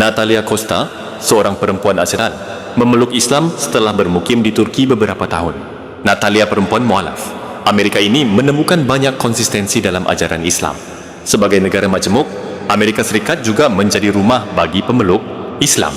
Natalia Costa, seorang perempuan Azerbaijan, memeluk Islam setelah bermukim di Turki beberapa tahun. Natalia perempuan mualaf. Amerika ini menemukan banyak konsistensi dalam ajaran Islam. Sebagai negara majmuk, Amerika Serikat juga menjadi rumah bagi pemeluk Islam.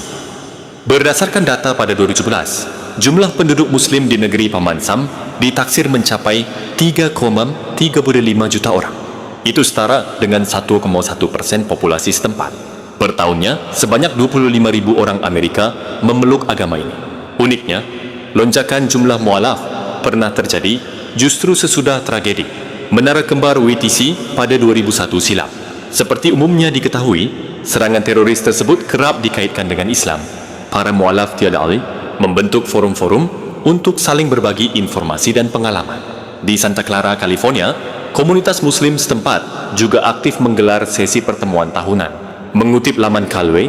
Berdasarkan data pada 2017, jumlah penduduk Muslim di negeri Paman Sam ditaksir mencapai 3,35 juta orang. Itu setara dengan 1,1% populasi setempat. Per tahunnya, sebanyak 25.000 orang Amerika memeluk agama ini. Uniknya, lonjakan jumlah mualaf pernah terjadi justru sesudah tragedi Menara Kembar WTC pada 2001 silam. Seperti umumnya diketahui, serangan teroris tersebut kerap dikaitkan dengan Islam. Para mualaf tiada alih membentuk forum-forum untuk saling berbagi informasi dan pengalaman. Di Santa Clara, California, komunitas Muslim setempat juga aktif menggelar sesi pertemuan tahunan. Mengutip laman Calway,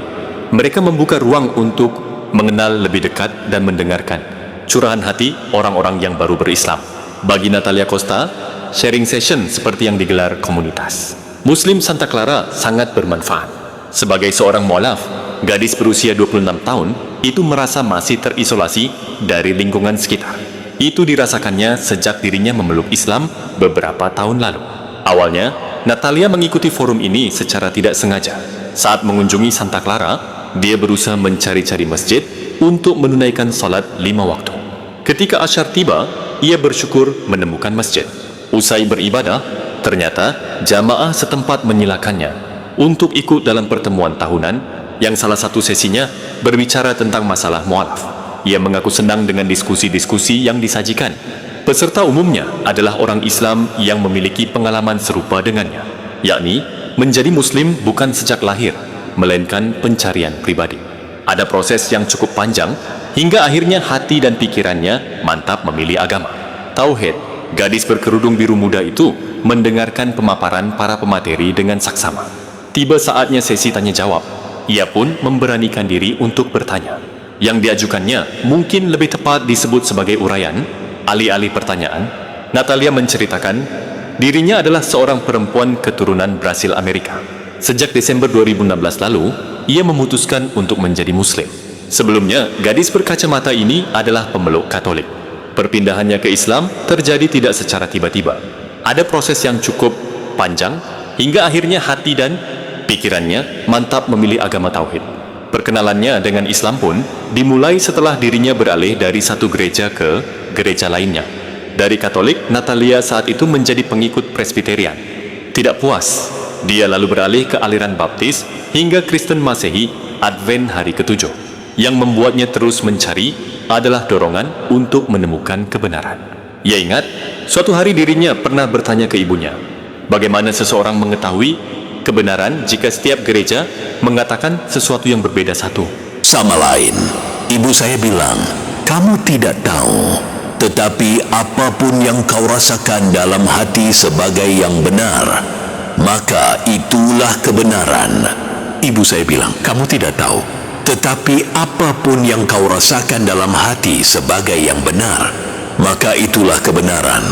mereka membuka ruang untuk mengenal lebih dekat dan mendengarkan curahan hati orang-orang yang baru berislam. Bagi Natalia Costa, sharing session seperti yang digelar komunitas Muslim Santa Clara sangat bermanfaat. Sebagai seorang mualaf, gadis berusia 26 tahun itu merasa masih terisolasi dari lingkungan sekitar. Itu dirasakannya sejak dirinya memeluk Islam beberapa tahun lalu. Awalnya, Natalia mengikuti forum ini secara tidak sengaja. Saat mengunjungi Santa Clara, dia berusaha mencari-cari masjid untuk menunaikan salat 5 waktu. Ketika asyar tiba, ia bersyukur menemukan masjid. Usai beribadah, ternyata jamaah setempat menyilakannya untuk ikut dalam pertemuan tahunan yang salah satu sesinya berbicara tentang masalah mualaf. Ia mengaku senang dengan diskusi-diskusi yang disajikan. Peserta umumnya adalah orang Islam yang memiliki pengalaman serupa dengannya, yakni menjadi Muslim bukan sejak lahir, melainkan pencarian pribadi. Ada proses yang cukup panjang, hingga akhirnya hati dan pikirannya mantap memilih agama. Tauhid, gadis berkerudung biru muda itu mendengarkan pemaparan para pemateri dengan saksama. Tiba saatnya sesi tanya jawab. Ia pun memberanikan diri untuk bertanya. Yang diajukannya mungkin lebih tepat disebut sebagai uraian. Alih-alih pertanyaan, Natalia menceritakan dirinya adalah seorang perempuan keturunan Brasil Amerika. Sejak Desember 2016 lalu, ia memutuskan untuk menjadi Muslim. Sebelumnya, gadis berkacamata ini adalah pemeluk Katolik. Perpindahannya ke Islam terjadi tidak secara tiba-tiba. Ada proses yang cukup panjang, hingga akhirnya hati dan pikirannya mantap memilih agama Tauhid. Perkenalannya dengan Islam pun dimulai setelah dirinya beralih dari satu gereja ke gereja lainnya. Dari Katolik, Natalia saat itu menjadi pengikut Presbyterian. Tidak puas, dia lalu beralih ke aliran Baptis hingga Kristen Masehi Advent hari ke-7. Yang membuatnya terus mencari adalah dorongan untuk menemukan kebenaran. Ia ingat, suatu hari dirinya pernah bertanya ke ibunya, bagaimana seseorang mengetahui kebenaran jika setiap gereja mengatakan sesuatu yang berbeda satu. Sama lain, ibu saya bilang, kamu tidak tahu. Tetapi apapun yang kau rasakan dalam hati sebagai yang benar, maka itulah kebenaran. Ibu saya bilang, kamu tidak tahu. Tetapi apapun yang kau rasakan dalam hati sebagai yang benar, maka itulah kebenaran.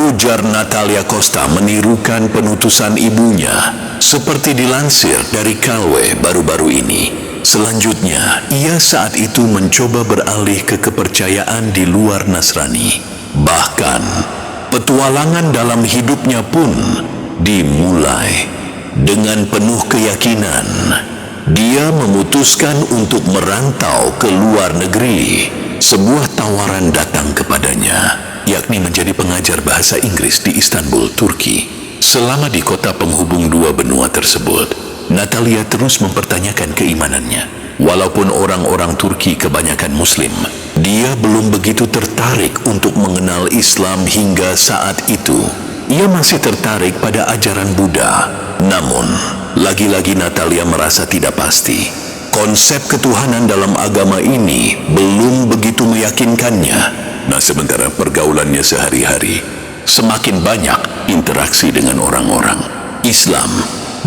Ujar Natalia Costa menirukan penutusan ibunya, seperti dilansir dari Calway baru-baru ini. Selanjutnya, ia saat itu mencoba beralih ke kepercayaan di luar Nasrani. Bahkan, petualangan dalam hidupnya pun dimulai dengan penuh keyakinan. Dia memutuskan untuk merantau ke luar negeri. Sebuah tawaran datang kepadanya, yakni menjadi pengajar bahasa Inggris di Istanbul, Turki. Selama di kota penghubung dua benua tersebut, Natalia terus mempertanyakan keimanannya. Walaupun orang-orang Turki kebanyakan Muslim, dia belum begitu tertarik untuk mengenal Islam hingga saat itu. Ia masih tertarik pada ajaran Buddha. Namun, lagi-lagi Natalia merasa tidak pasti. Konsep ketuhanan dalam agama ini belum begitu meyakinkannya. Nah, sementara pergaulannya sehari-hari, semakin banyak interaksi dengan orang-orang Islam.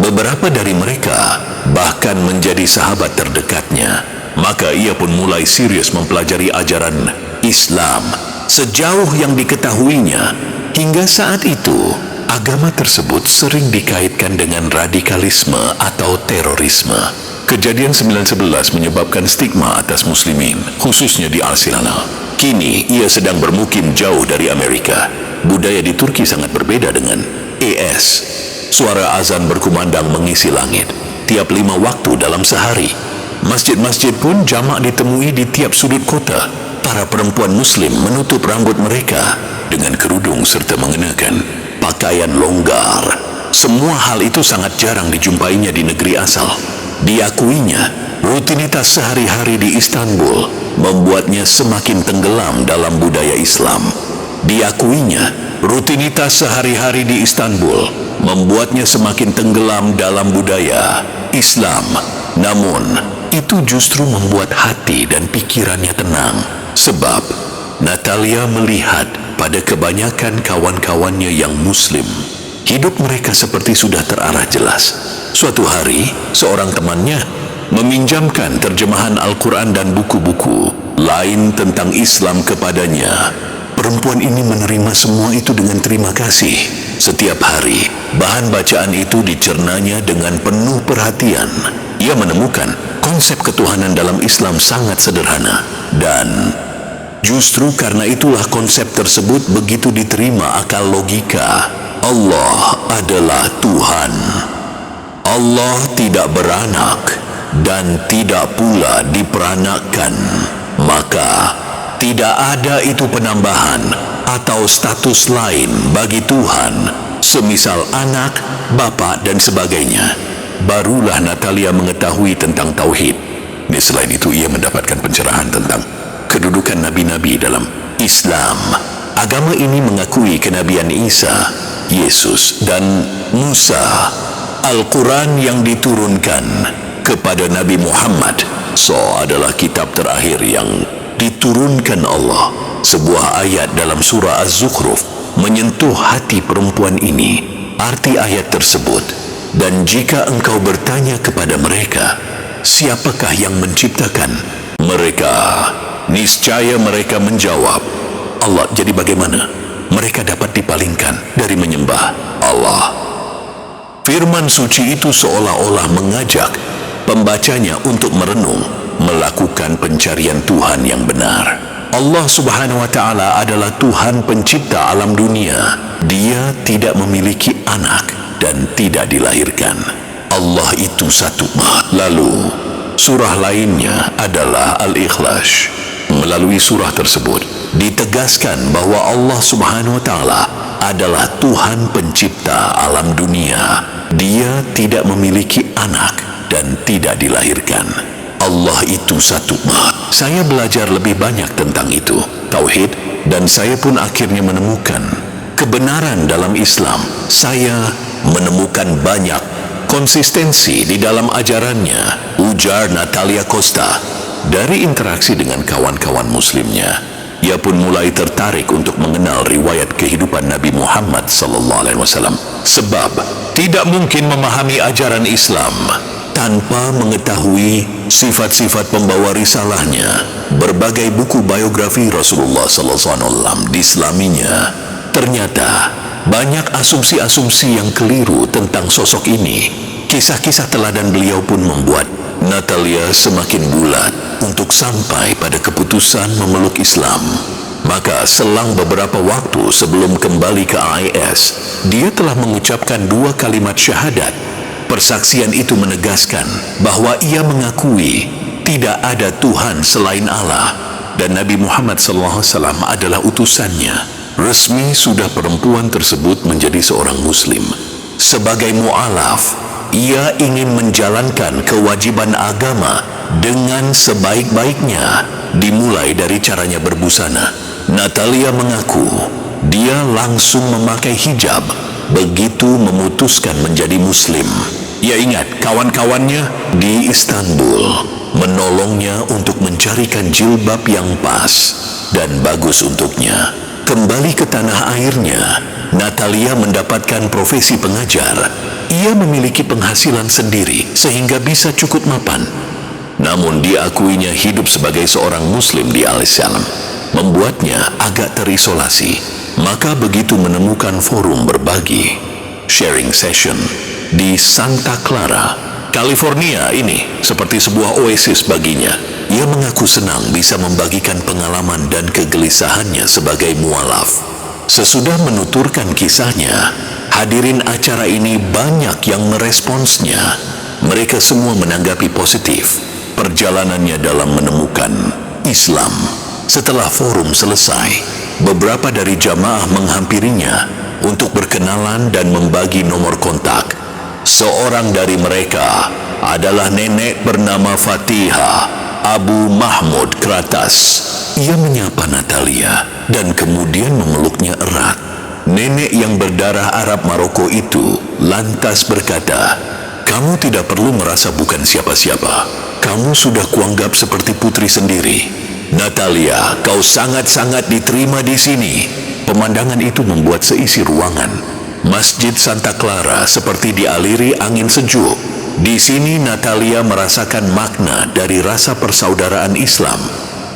Beberapa dari mereka bahkan menjadi sahabat terdekatnya. Maka ia pun mulai serius mempelajari ajaran Islam sejauh yang diketahuinya. Hingga saat itu, agama tersebut sering dikaitkan dengan radikalisme atau terorisme. Kejadian 9/11 menyebabkan stigma atas muslimin, khususnya di Arsenal. Kini, ia sedang bermukim jauh dari Amerika. Budaya di Turki sangat berbeda dengan AS. Suara azan berkumandang mengisi langit tiap 5 waktu dalam sehari. Masjid-masjid pun jamak ditemui di tiap sudut kota. Para perempuan muslim menutup rambut mereka dengan kerudung serta mengenakan pakaian longgar. Semua hal itu sangat jarang dijumpainya di negeri asal. Diakuinya, rutinitas sehari-hari di Istanbul membuatnya semakin tenggelam dalam budaya Islam. Diakuinya, rutinitas sehari-hari di Istanbul membuatnya semakin tenggelam dalam budaya Islam. Namun, itu justru membuat hati dan pikirannya tenang. Sebab, Natalia melihat pada kebanyakan kawan-kawannya yang muslim, hidup mereka seperti sudah terarah jelas. Suatu hari, seorang temannya meminjamkan terjemahan Al-Quran dan buku-buku lain tentang Islam kepadanya. Perempuan ini menerima semua itu dengan terima kasih. Setiap hari, bahan bacaan itu dicernanya dengan penuh perhatian. Ia menemukan konsep ketuhanan dalam Islam sangat sederhana. Dan justru karena itulah konsep tersebut begitu diterima akal logika. Allah adalah Tuhan. Allah tidak beranak dan tidak pula diperanakkan. Maka tidak ada itu penambahan atau status lain bagi Tuhan, semisal anak, bapa dan sebagainya. Barulah Natalia mengetahui tentang tauhid. Selain itu, ia mendapatkan pencerahan tentang kedudukan nabi-nabi dalam Islam. Agama ini mengakui kenabian Isa, Yesus dan Musa. Al-Quran yang diturunkan kepada Nabi Muhammad adalah kitab terakhir yang diturunkan Allah. Sebuah ayat dalam surah Az-Zukhruf menyentuh hati perempuan ini. Arti ayat tersebut, dan jika engkau bertanya kepada mereka, siapakah yang menciptakan mereka? Niscaya mereka menjawab, Allah. Jadi bagaimana mereka dapat dipalingkan dari menyembah Allah? Firman suci itu seolah-olah mengajak pembacanya untuk merenung, melakukan pencarian Tuhan yang benar. Allah Subhanahu wa Ta'ala adalah Tuhan pencipta alam dunia. Dia tidak memiliki anak dan tidak dilahirkan. Allah itu satu. Lalu, surah lainnya adalah Al-Ikhlas. Melalui surah tersebut, ditegaskan bahwa Allah Subhanahu wa Ta'ala adalah Tuhan pencipta alam dunia. Dia tidak memiliki anak dan tidak dilahirkan. Allah itu satu. Saya belajar lebih banyak tentang itu, tauhid, dan saya pun akhirnya menemukan kebenaran dalam Islam. Saya menemukan banyak konsistensi di dalam ajarannya, ujar Natalia Costa. Dari interaksi dengan kawan-kawan muslimnya, ia pun mulai tertarik untuk mengenal riwayat kehidupan Nabi Muhammad SAW. Sebab tidak mungkin memahami ajaran Islam tanpa mengetahui sifat-sifat pembawa risalahnya. Berbagai buku biografi Rasulullah SAW diselaminya. Ternyata banyak asumsi-asumsi yang keliru tentang sosok ini. Kisah-kisah teladan beliau pun membuat Natalia semakin bulat untuk sampai pada keputusan memeluk Islam. Maka selang beberapa waktu sebelum kembali ke AIS, dia telah mengucapkan 2 kalimat syahadat. Persaksian itu menegaskan bahwa ia mengakui tidak ada Tuhan selain Allah dan Nabi Muhammad SAW adalah utusannya. Resmi sudah perempuan tersebut menjadi seorang muslim. Sebagai mu'alaf, ia ingin menjalankan kewajiban agama dengan sebaik-baiknya, dimulai dari caranya berbusana. Natalia mengaku dia langsung memakai hijab begitu memutuskan menjadi muslim. Ia ingat kawan-kawannya di Istanbul menolongnya untuk mencarikan jilbab yang pas dan bagus untuknya. Kembali ke tanah airnya, Natalia mendapatkan profesi pengajar. Ia memiliki penghasilan sendiri sehingga bisa cukup mapan. Namun diakuinya hidup sebagai seorang muslim di Al-Salam membuatnya agak terisolasi. Maka begitu menemukan forum berbagi, sharing session di Santa Clara, California ini seperti sebuah oasis baginya. Ia mengaku senang bisa membagikan pengalaman dan kegelisahannya sebagai mualaf. Sesudah menuturkan kisahnya, hadirin acara ini banyak yang meresponsnya. Mereka semua menanggapi positif perjalanannya dalam menemukan Islam. Setelah forum selesai, beberapa dari jamaah menghampirinya untuk berkenalan dan membagi nomor kontak. Seorang dari mereka adalah nenek bernama Fatihah Abu Mahmud Kratas. Ia menyapa Natalia dan kemudian memeluknya erat. Nenek yang berdarah Arab Maroko itu lantas berkata, "Kamu tidak perlu merasa bukan siapa-siapa. Kamu sudah kuanggap seperti putri sendiri. Natalia, kau sangat-sangat diterima di sini." Pemandangan itu membuat seisi ruangan Masjid Santa Clara seperti dialiri angin sejuk. Di sini Natalia merasakan makna dari rasa persaudaraan Islam.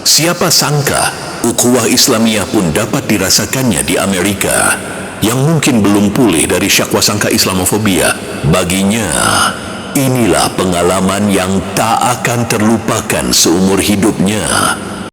Siapa sangka ukhuwah Islamiyah pun dapat dirasakannya di Amerika, yang mungkin belum pulih dari syakwasangka Islamofobia. Baginya, inilah pengalaman yang tak akan terlupakan seumur hidupnya.